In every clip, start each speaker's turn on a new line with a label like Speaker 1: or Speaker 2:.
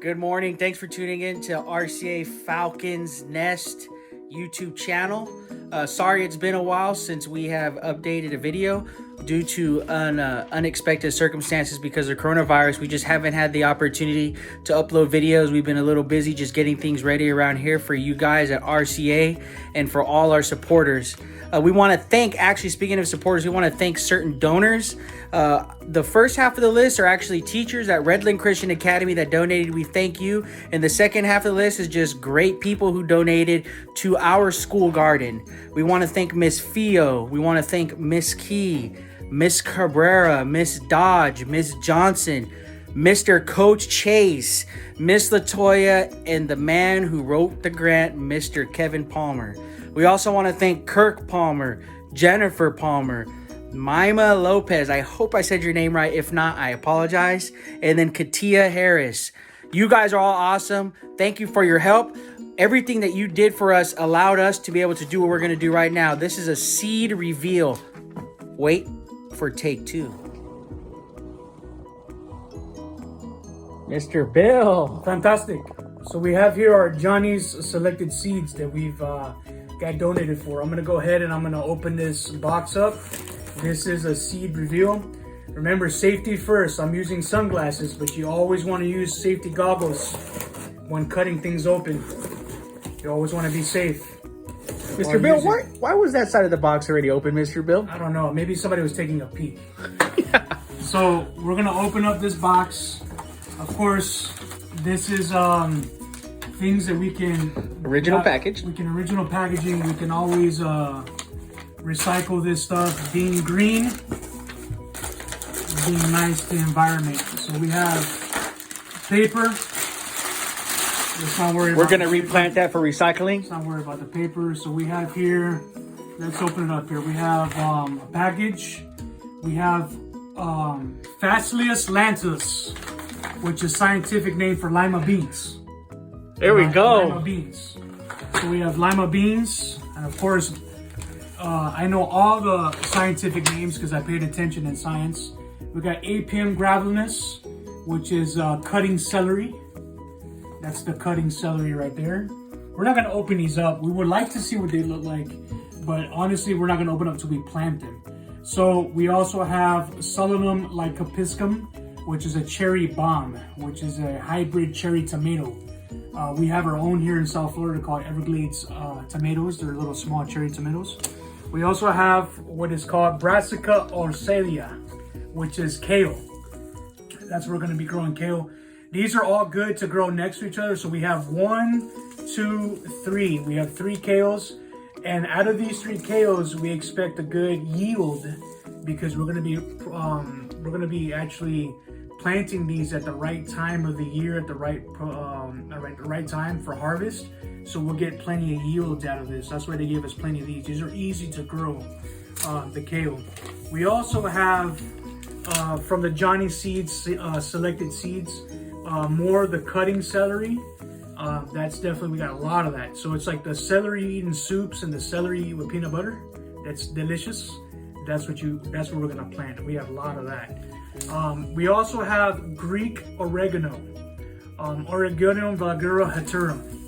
Speaker 1: Good morning. Thanks for tuning in to RCA Falcons Nest YouTube channel. Sorry it's been a while since we have updated a video due to unexpected circumstances because of coronavirus. We just haven't had the opportunity to upload videos. We've been a little busy just getting things ready around here for you guys at RCA and for all our supporters. We want to thank, actually speaking of supporters, we want to thank certain donors. The first half of the list are actually teachers at Redland Christian Academy that donated. We thank you. And the second half of the list is just great people who donated to our school garden. We want to thank Miss Fio. We want to thank Miss Key, Miss Cabrera, Miss Dodge, Miss Johnson, Mr. Coach Chase, Miss Latoya, and the man who wrote the grant, Mr. Kevin Palmer. We also want to thank Kirk Palmer, Jennifer Palmer, Mima Lopez. I hope I said your name right. If not, I apologize. And then Katia Harris. You guys are all awesome. Thank you for your help. Everything that you did for us allowed us to be able to do what we're going to do right now. This is a seed reveal. Wait for take two. Mr. Bill.
Speaker 2: Fantastic. So we have here our Johnny's selected seeds that we've got donated for. I'm going to go ahead and I'm going to open this box up. This is a seed reveal. Remember, safety first. I'm using sunglasses, but you always want to use safety goggles when cutting things open. You always want to be safe.
Speaker 1: Mr. Bill, why was that side of the box already open, Mr. Bill?
Speaker 2: I don't know. Maybe somebody was taking a peek. So we're going to open up this box. Of course, this is things that we can...
Speaker 1: Original package.
Speaker 2: We can original packaging. We can always recycle this stuff. Being green, being nice to the environment. So we have paper. Let's not worry.
Speaker 1: We're going to replant that for recycling.
Speaker 2: Let's not worry about the paper. So we have here, let's open it up here. We have a package. We have Phaceolus lantus, which is scientific name for lima beans.
Speaker 1: There we go.
Speaker 2: Lima beans. So we have lima beans, and of course, I know all the scientific names because I paid attention in science. We got Apium graveolens, which is cutting celery. That's the cutting celery right there. We're not going to open these up. We would like to see what they look like, but honestly, we're not going to open up until we plant them. So we also have Solanum lycopiscum, which is a cherry bomb, which is a hybrid cherry tomato. We have our own here in South Florida called Everglades tomatoes. They're little small cherry tomatoes. We also have what is called Brassica orcelia, which is kale. That's where we're going to be growing kale. These are all good to grow next to each other. So we have 1, 2, 3. We have 3 kales. And out of these 3 kales, we expect a good yield because we're going to be actually planting these at the right time of the year, at the right time for harvest. So we'll get plenty of yields out of this. That's why they gave us plenty of these. These are easy to grow, the kale. We also have from the Johnny Seeds selected seeds, more the cutting celery. That's definitely, we got a lot of that. So it's like the celery eating soups and the celery with peanut butter. That's delicious. That's what we're gonna plant. We have a lot of that. We also have Greek oregano, Oregonium vulgara heterum.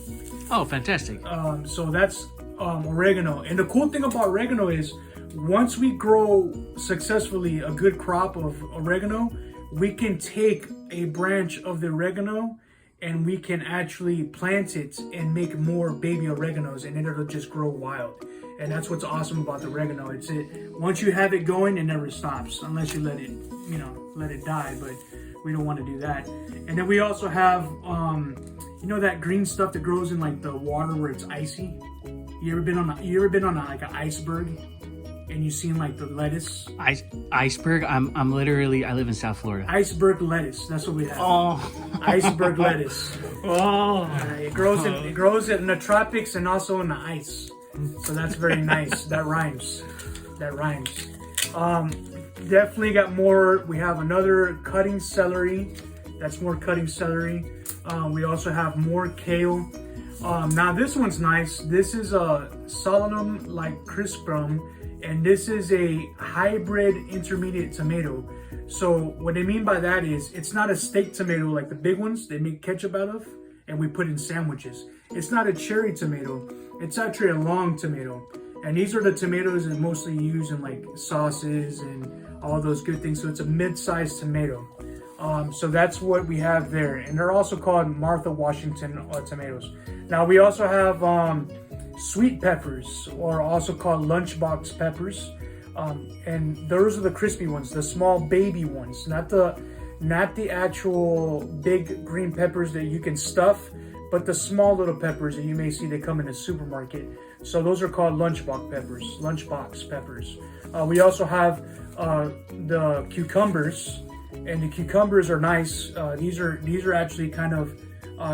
Speaker 1: Oh, fantastic.
Speaker 2: So that's oregano. And the cool thing about oregano is once we grow successfully a good crop of oregano, we can take a branch of the oregano and we can actually plant it and make more baby oreganos, and then it'll just grow wild. And that's what's awesome about the oregano. Once you have it going, it never stops unless you let it die, but we don't want to do that. And then we also have that green stuff that grows in like the water where it's icy. You ever been on like an iceberg and you seen like the lettuce?
Speaker 1: Iceberg? I live in South Florida.
Speaker 2: Iceberg lettuce. That's what we have.
Speaker 1: Oh.
Speaker 2: Iceberg lettuce.
Speaker 1: Oh.
Speaker 2: It grows in the tropics and also in the ice. So that's very nice. That rhymes. Definitely got more. We have another cutting celery. That's more cutting celery. We also have more kale. Now this one's nice. This is a Solanum lycocrispum, and this is a hybrid intermediate tomato. So what they mean by that is it's not a steak tomato like the big ones they make ketchup out of and we put in sandwiches. It's not a cherry tomato. It's actually a long tomato. And these are the tomatoes that mostly use in like sauces and all those good things. So it's a mid-sized tomato. So that's what we have there. And they're also called Martha Washington tomatoes. Now we also have sweet peppers, or also called lunchbox peppers. And those are the crispy ones, the small baby ones, not the actual big green peppers that you can stuff, but the small little peppers that you may see that come in a supermarket. So those are called lunchbox peppers. We also have the cucumbers, and the cucumbers are nice. These are actually kind of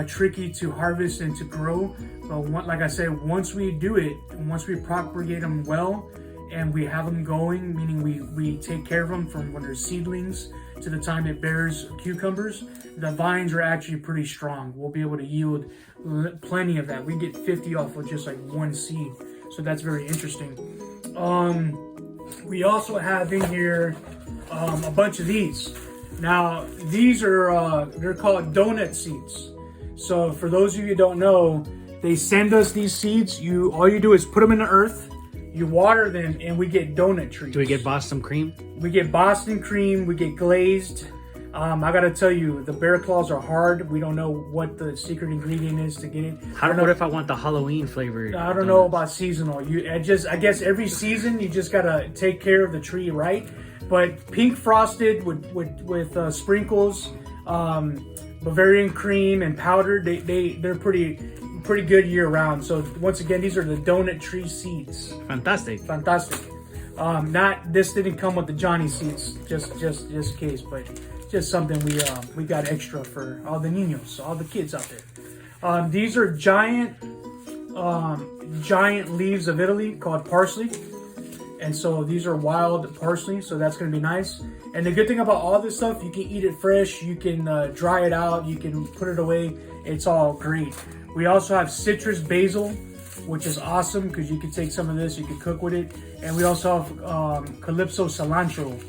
Speaker 2: tricky to harvest and to grow. But like I said, once we do it, and once we propagate them well, and we have them going, meaning we take care of them from when they're seedlings to the time it bears cucumbers, the vines are actually pretty strong. We'll be able to yield plenty of that. We get 50 off with just like one seed. So that's very interesting. We also have in here a bunch of these. Now, these are, they're called donut seeds. So for those of you who don't know, they send us these seeds. All you do is put them in the earth, you water them, and we get donut trees.
Speaker 1: Do we get Boston cream?
Speaker 2: We get Boston cream, we get glazed. I gotta tell you, the bear claws are hard. We don't know what the secret ingredient is to get it.
Speaker 1: What if I want the Halloween flavor?
Speaker 2: I don't know about seasonal. I guess every season you just gotta take care of the tree right. But pink frosted with sprinkles, Bavarian cream and powdered, they're pretty good year round. So once again, these are the donut tree seeds.
Speaker 1: Fantastic.
Speaker 2: This didn't come with the Johnny seeds, just in case, but just something we got extra for all the niños, all the kids out there. These are giant leaves of Italy called parsley. And so these are wild parsley, so that's going to be nice. And the good thing about all this stuff, you can eat it fresh, you can dry it out, you can put it away. It's all great. We also have citrus basil, which is awesome because you can take some of this, you can cook with it. And we also have Calypso cilantro,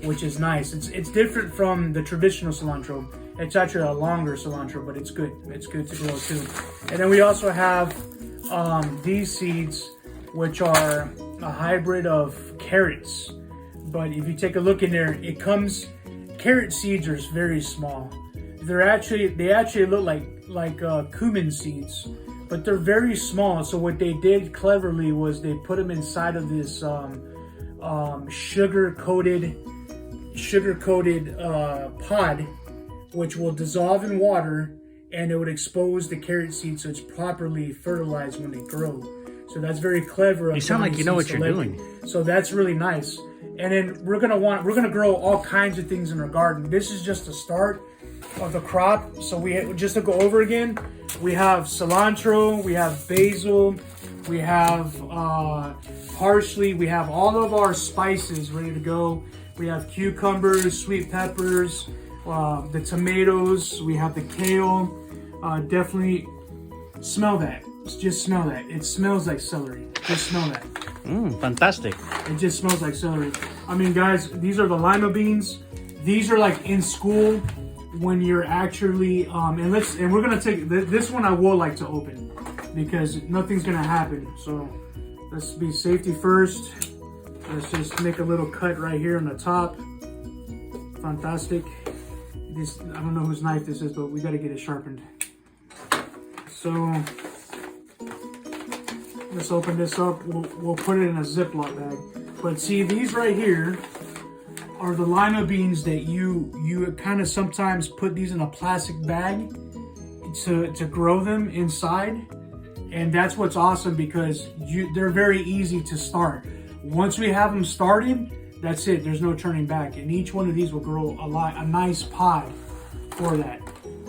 Speaker 2: which is nice. It's different from the traditional cilantro. It's actually a longer cilantro, but it's good. It's good to grow too. And then we also have these seeds, which are a hybrid of carrots. But if you take a look in there, carrot seeds are very small. They actually look like cumin seeds, but they're very small. So what they did cleverly was they put them inside of this sugar coated pod, which will dissolve in water, and it would expose the carrot seed so it's properly fertilized when they grow. So that's very clever.
Speaker 1: You sound like you know what you're doing.
Speaker 2: So that's really nice. And then we're gonna grow all kinds of things in our garden. This is just the start of the crop. So just to go over again, we have cilantro, we have basil, we have parsley, we have all of our spices ready to go. We have cucumbers, sweet peppers, the tomatoes, we have the kale. Definitely smell that. Just smell that. It smells like celery. Just smell that.
Speaker 1: Fantastic.
Speaker 2: It just smells like celery. I mean, guys, these are the lima beans. These are like in school when you're actually and we're gonna take this one. I will like to open because nothing's gonna happen. So let's be safety first. Let's just make a little cut right here on the top. Fantastic. I don't know whose knife this is, but we gotta get it sharpened. So let's open this up. We'll put it in a Ziploc bag. But see, these right here are the lima beans that you kind of sometimes put these in a plastic bag to grow them inside. And that's what's awesome because they're very easy to start. Once we have them started, that's it. There's no turning back. And each one of these will grow a nice pod for that.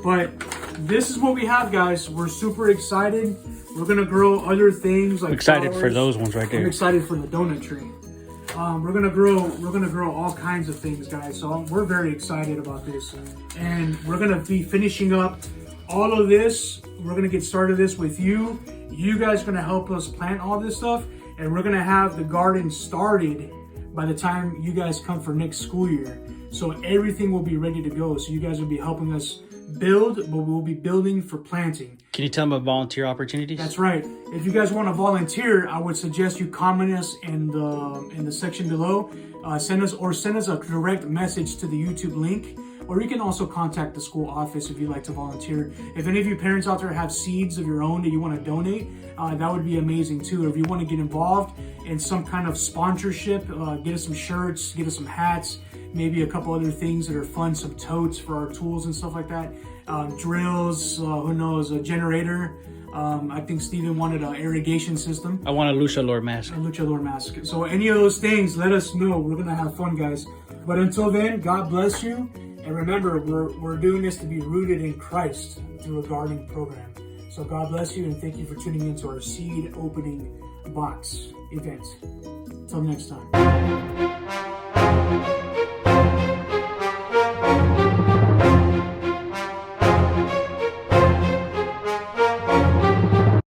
Speaker 2: But this is what we have, guys. We're super excited. We're gonna grow other things like
Speaker 1: excited
Speaker 2: flowers.
Speaker 1: For those ones right there.
Speaker 2: I'm excited for the donut tree. We're gonna grow all kinds of things, guys. So we're very excited about this, and we're gonna be finishing up all of this. We're gonna get started this with you. You guys are gonna help us plant all this stuff, and we're gonna have the garden started by the time you guys come for next school year. So everything will be ready to go. So you guys will be helping us build, but we'll be building for planting.
Speaker 1: Can you tell them about volunteer opportunities?
Speaker 2: That's right. If you guys want to volunteer, I would suggest you comment us in the section below. Send us a direct message to the YouTube link, or you can also contact the school office if you'd like to volunteer. If any of you parents out there have seeds of your own that you want to donate, that would be amazing too. Or if you want to get involved in some kind of sponsorship, get us some shirts, get us some hats, maybe a couple other things that are fun, some totes for our tools and stuff like that. Drills, who knows, a generator. I think Steven wanted an irrigation system.
Speaker 1: I want a luchador mask.
Speaker 2: A luchador mask. So any of those things, let us know. We're going to have fun, guys. But until then, God bless you. And remember, we're doing this to be rooted in Christ through a gardening program. So God bless you, and thank you for tuning into our seed opening box event. Until next time.